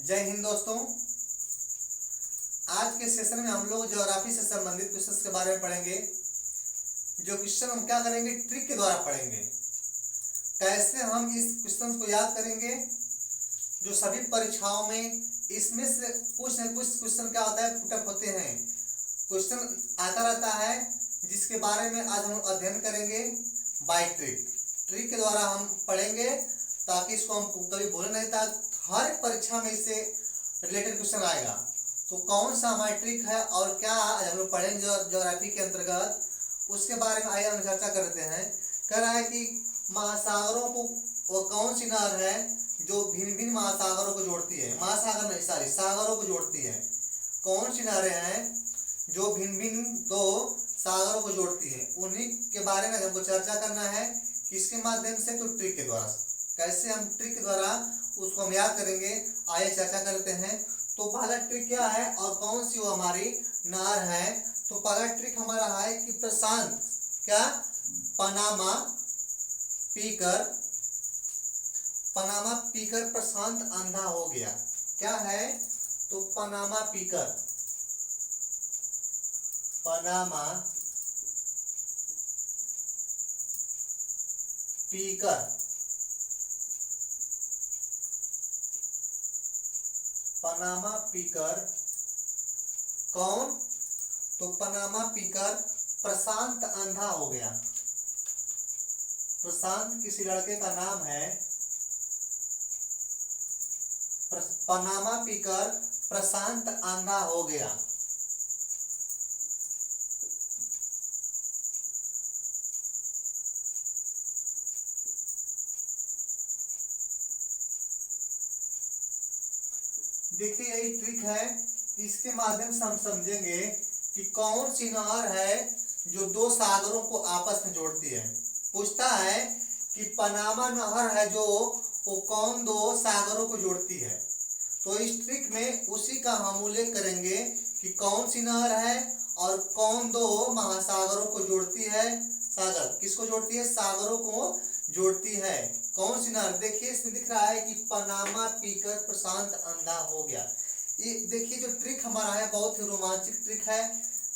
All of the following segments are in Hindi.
जय हिंद दोस्तों। आज के सेशन में हम लोग ज्योग्राफी से संबंधित क्वेश्चंस के बारे में पढ़ेंगे। जो क्वेश्चन हम क्या करेंगे, ट्रिक के द्वारा पढ़ेंगे। कैसे हम इस क्वेश्चन को याद करेंगे, जो सभी परीक्षाओं में इसमें से कुछ न कुछ क्वेश्चन क्या होता है, पुटअप होते हैं, क्वेश्चन आता रहता है, जिसके बारे में आज हम अध्ययन करेंगे बाय ट्रिक। ट्रिक के द्वारा हम पढ़ेंगे ताकि इसको हम कभी भूले नहीं, ताकि हर एक परीक्षा में इससे रिलेटेड क्वेश्चन आएगा। तो कौन सा हमारा ट्रिक है और क्या आज हम लोग पढ़ेंगे ज्योग्राफी के अंतर्गत, उसके बारे में आइए हम चर्चा करते हैं। कह रहा है कि महासागरों को वो कौन सी नहर है जो भिन्न भिन्न महासागरों को जोड़ती है, महासागर नहीं सॉरी सागरों को जोड़ती है। कौन सी नहरें हैं जो भिन्न भिन्न दो सागरों को जोड़ती है, उन्हीं के बारे में हमको चर्चा करना है। किसके माध्यम से, तो ट्रिक के द्वारा। कैसे हम ट्रिक के द्वारा उसको हम याद करेंगे, आइए चर्चा करते हैं। तो पहला ट्रिक क्या है और कौन सी वो हमारी नहर है। तो पहला ट्रिक हमारा है कि प्रशांत क्या पनामा पीकर प्रशांत अंधा हो गया। क्या है, तो पनामा पीकर पनामा पीकर कौन, तो पनामा पीकर प्रशांत अंधा हो गया। प्रशांत किसी लड़के का नाम है, पनामा पीकर प्रशांत अंधा हो गया। देखिए यही ट्रिक है, इसके माध्यम से हम समझेंगे कि कौन सी नहर है जो दो सागरों को आपस में जोड़ती है। पूछता है कि पनामा नहर है जो वो कौन दो सागरों को जोड़ती है। तो इस ट्रिक में उसी का हम उल्लेख करेंगे कि कौन सी नहर है और कौन दो महासागरों को जोड़ती है। सागर किसको जोड़ती है, सागरों को जोड़ती है। कौन सी नहर, देखिए इसमें दिख रहा है कि पनामा पीकर प्रशांत अंधा हो गया। ये देखिए जो ट्रिक हमारा है बहुत ही रोमांचक ट्रिक है।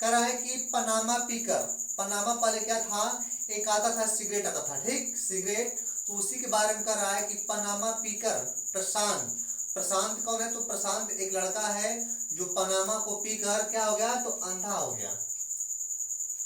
कह रहा है कि पनामा पीकर, पनामा पहले क्या था, एक आता था सिगरेट आता था, ठीक सिगरेट, तो उसी के बारे में कह रहा है कि पनामा पीकर प्रशांत। प्रशांत कौन है, तो प्रशांत एक लड़का है जो पनामा को पीकर क्या हो गया, तो अंधा हो गया।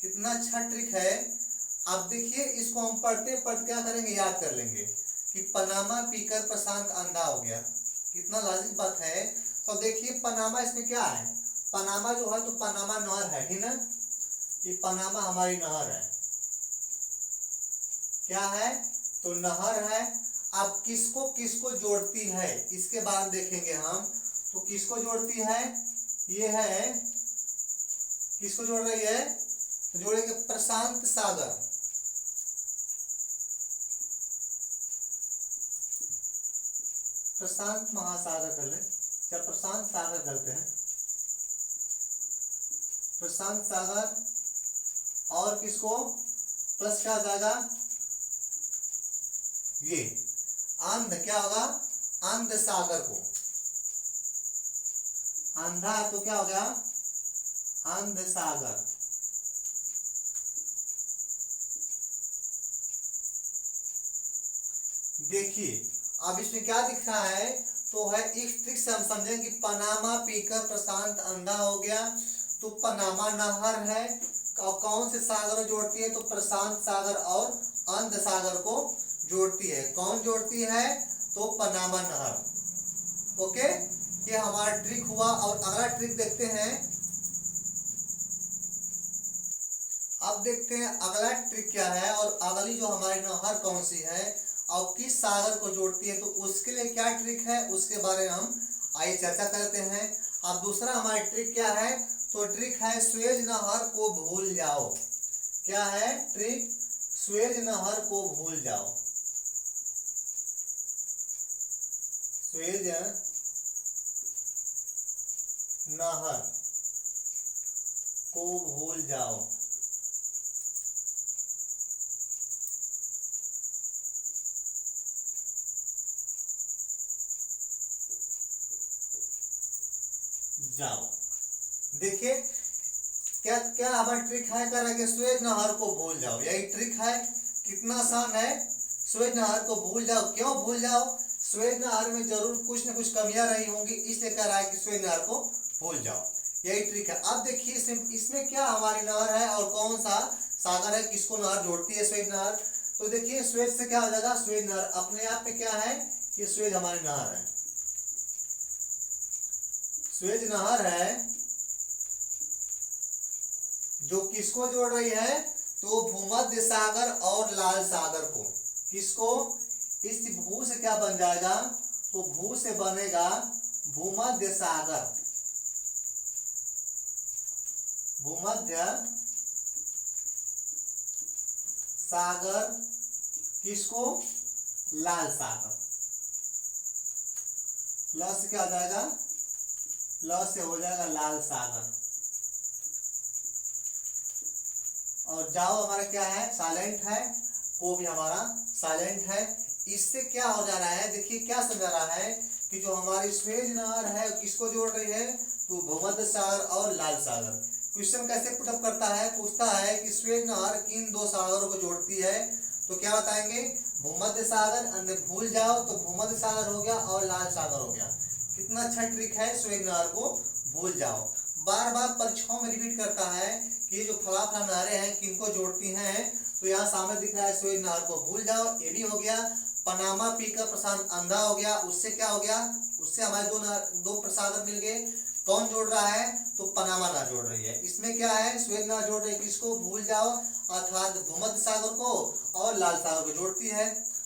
कितना अच्छा ट्रिक है। अब देखिए इसको हम पढ़ते पढ़ते क्या करेंगे, याद कर लेंगे कि पनामा पीकर प्रशांत अंधा हो गया। कितना लाजिक बात है। तो देखिए पनामा इसमें क्या है, पनामा जो है तो पनामा नहर है, ठीक ना, ये पनामा हमारी नहर है। क्या है, तो नहर है। अब किसको किसको जोड़ती है इसके बाद देखेंगे हम। तो किसको जोड़ती है, ये है, किसको जोड़ रही है, तो जोड़ेंगे प्रशांत सागर। प्रशांत महासागर कर ले, क्या प्रशांत सागर करते हैं, प्रशांत सागर। और किसको प्लस क्या जाएगा, ये अंध क्या होगा, अंध सागर को। अंधा तो क्या हो गया, अंध सागर। देखिए अब इसमें क्या दिख रहा है, तो है इस ट्रिक से हम समझेंगे कि पनामा पीकर प्रशांत अंधा हो गया। तो पनामा नहर है और कौन से सागर जोड़ती है, तो प्रशांत सागर और अंध सागर को जोड़ती है। कौन जोड़ती है, तो पनामा नहर। ओके, ये हमारा ट्रिक हुआ। और अगला ट्रिक देखते हैं। अब देखते हैं अगला ट्रिक क्या है और अगली जो हमारी नहर कौन सी है और किस सागर को जोड़ती है, तो उसके लिए क्या ट्रिक है उसके बारे में हम आइए चर्चा करते हैं। अब दूसरा हमारा ट्रिक क्या है, तो ट्रिक है स्वेज नहर को भूल जाओ। क्या है ट्रिक, स्वेज नहर को भूल जाओ। स्वेज नहर को भूल जाओ। जाओ। देखिए क्या क्या हमारा ट्रिक है, कर रहे सुएज नहर को भूल जाओ, यही ट्रिक है। कितना आसान है, सुएज नहर को भूल जाओ। क्यों भूल जाओ, सुएज नहर में जरूर कुछ न कुछ कमियां रही होंगी, इसलिए कह रहा है कि सुएज नहर को भूल जाओ, यही ट्रिक है। अब देखिए इसमें क्या हमारी नहर है और कौन सा सागर है, किसको नहर जोड़ती है सुएज नहर। तो देखिए सुएज से क्या हो जाएगा, सुएज नहर अपने आप में क्या है, ये सुएज हमारी नहर है। सुएज नहर है जो किसको जोड़ रही है, तो भूमध्य सागर और लाल सागर को। किसको, इस भू से क्या बन जाएगा, तो भू से बनेगा भूमध्य सागर, भूमध्य सागर किसको, लाल सागर। ल से क्या हो जाएगा, ल से हो जाएगा लाल सागर। और जाओ हमारा क्या है, साइलेंट है, को भी हमारा साइलेंट है। इससे क्या हो जा रहा है, देखिए क्या समझा रहा है कि जो हमारी सुएज नहर है किसको जोड़ रही है, तो भूमध्य सागर और लाल सागर। क्वेश्चन कैसे पुटअप करता है, पूछता है कि सुएज नहर किन दो सागरों को जोड़ती है, तो क्या बताएंगे, भूमध्य सागर, अन्य भूल जाओ तो भूमध्य सागर हो गया और लाल सागर हो गया। कितना अच्छा ट्रिक है, सुएज नहर को भूल जाओ। बार बार परीक्षाओं में रिपीट करता है कि जो फला फला नहरें हैं किनको जोड़ती हैं, तो यहाँ सामने दिख रहा है सुएज नहर को भूल जाओ, ये भी हो गया। पनामा पीकर प्रशांत अंधा हो गया, उससे क्या हो गया, उससे हमारे दो प्रसागर मिल गए। कौन जोड़ रहा है, तो पनामा नहर जोड़ रही है। इसमें क्या है, सुएज नहर जोड़ रही है किसको, भूल जाओ, अर्थात भूमध्य सागर को और लाल सागर को जोड़ती है।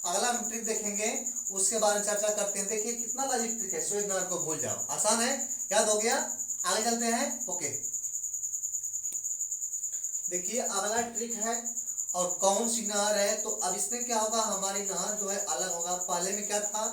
अगला हम ट्रिक देखेंगे, उसके बारे में चर्चा करते हैं। देखिए कितना लॉजिक ट्रिक है, सुएज नहर को भूल जाओ, आसान है, याद हो गया। आगे चलते हैं, ओके। देखिए अगला ट्रिक है, और कौन सी नहर है, तो अब इसमें क्या होगा, हमारी नहर जो है अलग होगा। पहले में क्या था,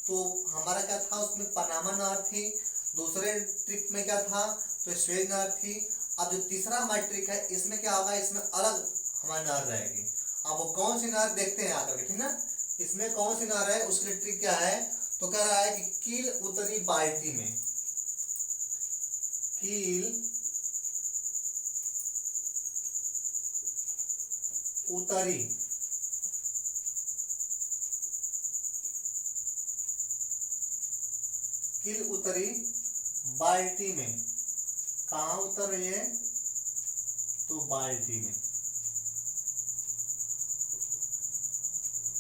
तो हमारा क्या था, उसमें पनामा नहर थी। दूसरे ट्रिक में क्या था, तो सुएज नहर थी। अब जो तीसरा हमारा ट्रिक है, इसमें क्या होगा, इसमें अलग हमारी नहर रहेगी। अब वो कौन सी नहर देखते हैं आकर के, ठीक ना। इसमें कौन सी नहर है, उसके लिए ट्रिक क्या है, तो कह रहा है कि कील उतरी बाल्टी में, कील उतरी कील उतरी बाल्टी में। कहाँ उतर रही है, तो बाल्टी में।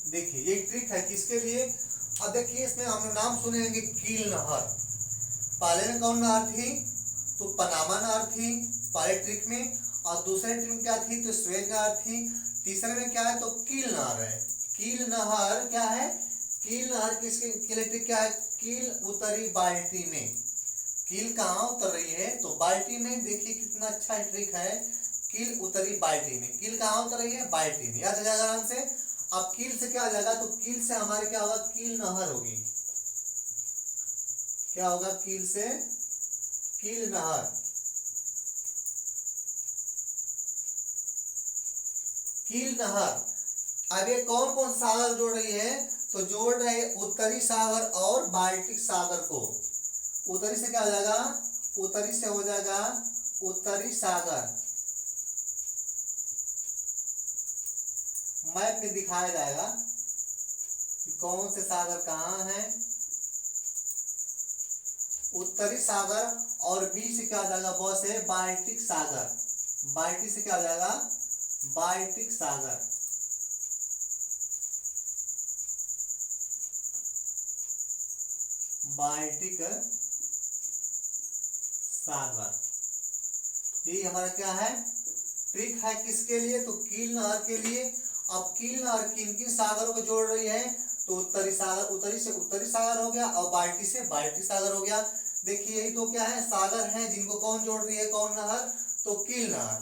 देखिए ये ट्रिक है किसके लिए, अब देखिए इसमें हमने नाम सुने होंगे कील नहर। पहले में कौन नहर थी, तो पनामा नहर थी पहले ट्रिक में, और दूसरे ट्रिक में क्या थी, तो सुएज नहर थी। तीसरे में क्या है, तो कील नहर है। कील नहर क्या है, कील नहर किसके लिए ट्रिक क्या है, कील उतरी बाल्टी में। कील कहाँ उतर रही है, तो बाल्टी में। देखिए कितना अच्छा ट्रिक है, कील उतरी बाल्टी में। कील कहाँ उतर रही है, बाल्टी में, याद आ जाएगा आराम से। अब कील से क्या आ जाएगा, तो कील से हमारे क्या होगा, कील नहर होगी। क्या होगा, कील से कील नहर। कील नहर। अब ये कौन कौन सागर जोड़ रही है, तो जोड़ रहे हैं उत्तरी सागर और बाल्टिक सागर को। उत्तरी से क्या हो जाएगा, उत्तरी से हो जाएगा उत्तरी सागर। मैप में दिखाया जाएगा कि कौन से सागर कहाँ है, उत्तरी सागर। और बी से क्या हो जाएगा, ब से बाल्टिक सागर। बाल्टिक से क्या हो जाएगा, बाल्टिक सागर। बाल्टिक सागर, ये हमारा क्या है, ट्रिक है किसके लिए, तो कील नहर के लिए। अब कील नहर किन किन सागरों को जोड़ रही है, तो उत्तरी सागर, उत्तरी से उत्तरी सागर हो गया, और बाल्टी से बाल्टी सागर हो गया। देखिए यही तो क्या है, सागर हैं जिनको कौन जोड़ रही है, कौन नहर, तो कील नहर।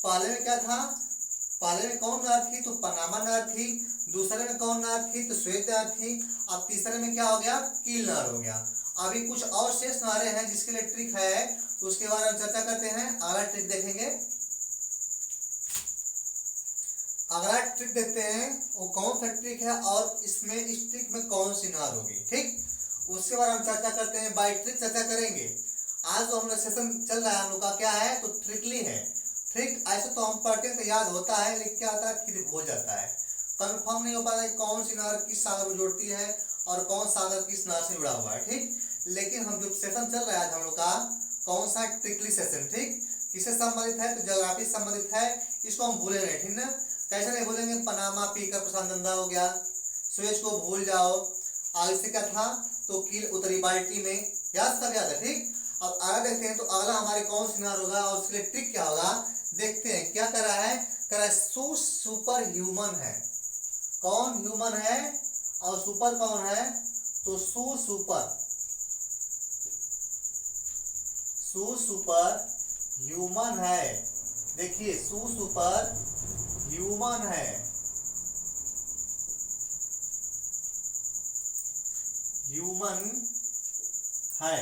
पहले में क्या था, पहले में कौन नहर थी, तो पनामा नहर थी। दूसरे में कौन नहर थी, तो श्वेत नहर थी। अब तीसरे में क्या हो गया, कील नहर हो गया। अभी कुछ और शेष नहरें हैं जिसके लिए ट्रिक है, तो उसके बारे में चर्चा करते हैं। अगला ट्रिक देखेंगे, अगला ट्रिक देखते हैं वो कौन सा ट्रिक है, और इसमें इस ट्रिक में कौन सी नहर होगी, ठीक, उसके बारे में चर्चा करते हैं। बाई ट्रिक चर्चा करेंगे। आज जो हम लोग सेशन चल रहा है हम लोग का क्या है, तो ट्रिकली है। ट्रिक ऐसे तो हम पढ़ते हैं तो याद होता है, लेकिन क्या होता है फिर भूल जाता है, कंफर्म नहीं हो पाता है कौन सी नहर किस सागर को जोड़ती है और कौन सागर किस नहर से जुड़ा हुआ है। ठीक, लेकिन हम जो सेशन चल रहा है आज हम लोग का कौन सा, ट्रिकली सेशन। ठीक, किससे संबंधित है, तो ज्योग्राफी से संबंधित है, इसको हम भूले नहीं। ठीक ना, कैसे नहीं भूलेंगे, पनामा पीकर प्रशांत धंधा हो गया, सुएज को भूल जाओ, आगे से क्या था, तो कील उतरी बाल्टी में, याद सब याद है। ठीक, अब आगे देखते हैं तो अगला हमारे कौन सी नहर होगा और उसके लिए ट्रिक क्या होगा, देखते हैं क्या कर रहा है। कर रहा है सू सुपर ह्यूमन है। कौन ह्यूमन है और सुपर कौन है, तो सू सुपर ह्यूमन है। देखिए सू सुपर ह्यूमन है, ह्यूमन है।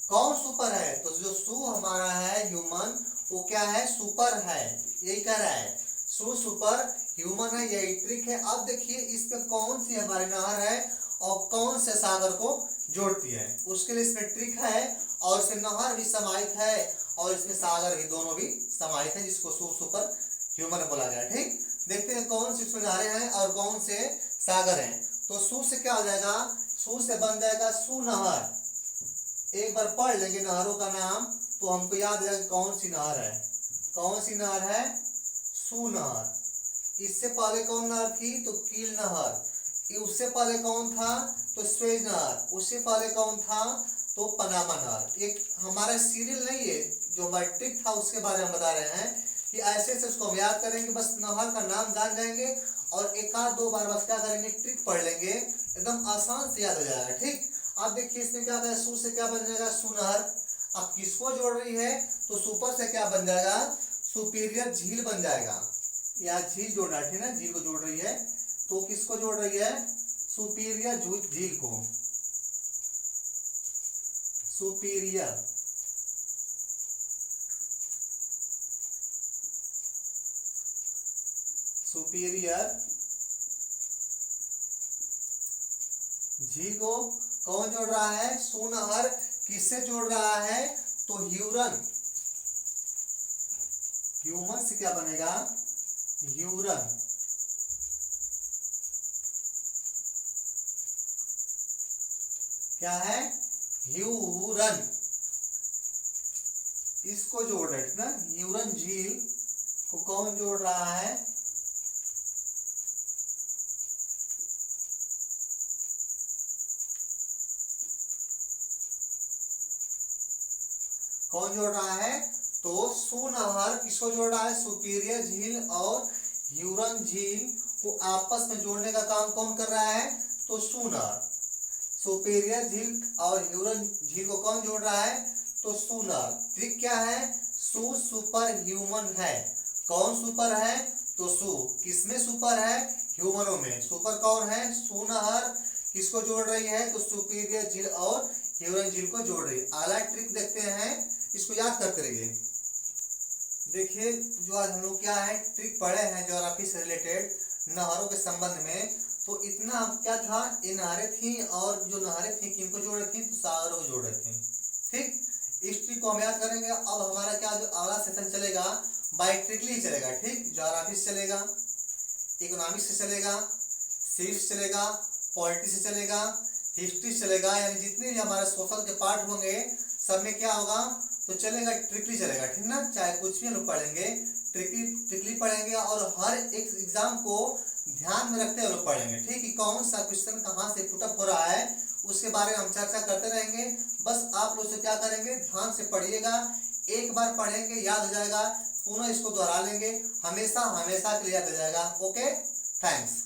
कौन सुपर है, तो जो सू हमारा है ह्यूमन वो क्या है, सुपर है, यही कह रहा है सू सुपर ह्यूमन है, यही ट्रिक है। अब देखिए इसमें कौन सी हमारी नहर है और कौन से सागर को जोड़ती है, उसके लिए इसमें ट्रिक है और इसमें नहर भी समाहित है और इसमें सागर भी, दोनों भी समाहित है, जिसको सू सुपर ह्यूमन बोला गया। ठीक, देखते हैं कौन सी इसमें नहरें हैं और कौन से सागर हैं। तो सू से क्या हो जाएगा, सू से बन जाएगा सू नहर। एक बार पढ़ लेंगे नहरों का नाम तो हमको याद है कौन सी नहर है, कौन सी नहर है, सू नहर। इससे पहले कौन नहर थी, तो कील नहर। उससे पहले कौन था, तो स्वेज नहर। उससे पहले कौन था, तो पनामा नहर। एक हमारा सीरियल नहीं है, जो हमारा ट्रिक था उसके बारे में बता रहे हैं कि ऐसे ऐसे उसको हम याद करेंगे, बस नहर का नाम जान जाएंगे और एक आध दो बार बस क्या करेंगे, ट्रिक पढ़ लेंगे, एकदम आसान से याद हो जाएगा। ठीक, अब देखिए इसमें क्या है, सू से क्या बन जाएगा, सुनहर। अब किसको जोड़ रही है, तो सुपर से क्या बन जाएगा, सुपीरियर झील बन जाएगा। या झील जोड़ना, ठीक है, झील को जोड़ रही है, तो किसको जोड़ रही है, सुपीरियर झील को, सुपीरियर सुपीरियर झील को कौन जोड़ रहा है, सुनहर। किससे जोड़ रहा है, तो ह्यूरन, ह्यूमन से क्या बनेगा, ह्यूरन। क्या है, ह्यूरन, इसको जोड़ रहे ना, ह्यूरन झील को कौन जोड़ रहा है, कौन जोड़ रहा है, तो सुनहर किसको जोड़ रहा है, सुपीरियर झील और ह्यूरन झील को आपस में जोड़ने का काम कौन कर रहा है, तो सुनहर। सुपीरियर झील और ह्यूरन झील को कौन जोड़ रहा है, तो सुनहर। ट्रिक क्या है, सू सुपर ह्यूमन है। कौन सुपर है, तो सू किसमें सुपर है, ह्यूमनों में। सुपर कौन है, सुनहर। किसको जोड़ रही है, तो सुपीरियर झील और ह्यूरन झील को जोड़ रही है। अगला ट्रिक देखते हैं, इसको याद करते रहिए। देखिए जो आज हम लोग क्या है ट्रिक पढ़े हैं ज्योग्राफी से रिलेटेड नहरों के संबंध में, तो इतना क्या था, ये नहरें थी और जो नहरें थी किनको जोड़ रही थी, तो सागरों को जोड़ रही थी। ठीक, इस ट्रिक को हम याद करेंगे। अब हमारा क्या जो अगला सेशन चलेगा बाय ट्रिकली चलेगा। ठीक, ज्योग्राफी से चलेगा, इकोनॉमिक्स से चलेगा, सिविक्स चलेगा, पॉलिटी से चलेगा, हिस्ट्री से चलेगा, यानी जितने भी हमारे सोशल के पार्ट होंगे सब में क्या होगा, तो चलेगा ट्रिकली चलेगा। ठीक ना, चाहे कुछ भी हम लोग पढ़ेंगे ट्रिकली पढ़ेंगे और हर एक एग्जाम को ध्यान में रखते हुए लोग पढ़ेंगे। ठीक, कि कौन सा क्वेश्चन कहाँ से पुटअप हो रहा है उसके बारे में हम चर्चा करते रहेंगे। बस आप लोग से क्या करेंगे, ध्यान से पढ़िएगा, एक बार पढ़ेंगे याद हो जाएगा, पुनः इसको दोहरा लेंगे, हमेशा हमेशा के लिए याद हो जाएगा। Okay, thanks.